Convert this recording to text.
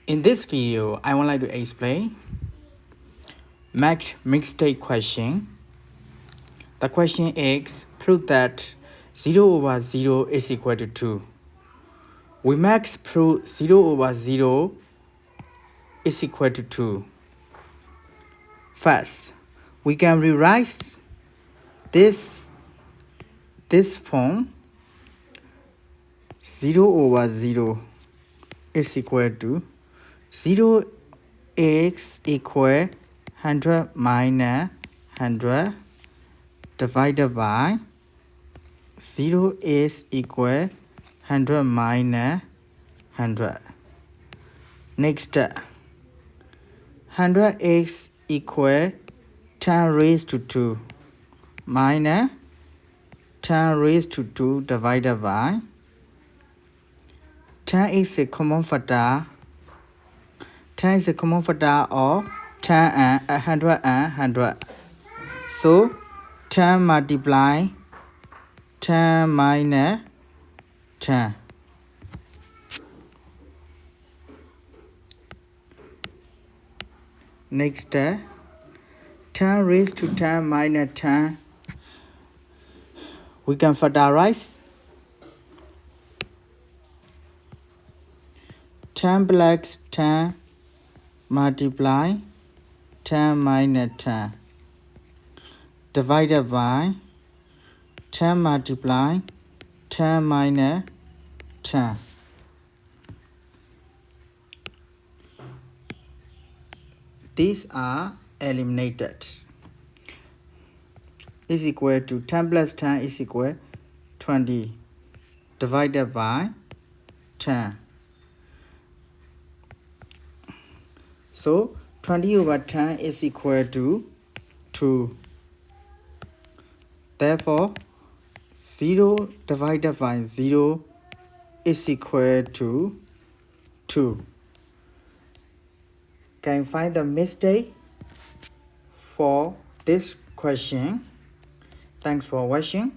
In this video, I would like to explain math mistake question. The question is, prove that 0 over 0 is equal to 2. We must prove 0 over 0 is equal to 2. First, we can rewrite this form. 0 over 0 is equal to 0x equal 100 minus 100 divided by 0 is equal 100 minus 100. Next, 100x equal 10 raised to 2 minus 10 raised to 2 divided by 10 is a common factor. 10 is a common factor of 10 and 100 and 100. So 10 multiply 10 minus 10. Next, 10 raised to 10 minus 10. We can factorize 10 plus 10 multiply 10 minus 10 divided by 10 multiply 10 minus 10. These are eliminated. Is equal to 10 plus 10 is equal 20 divided by 10. So 20 over 10 is equal to 2. Therefore, 0 divided by 0 is equal to 2. Can you find the mistake for this question? Thanks for watching.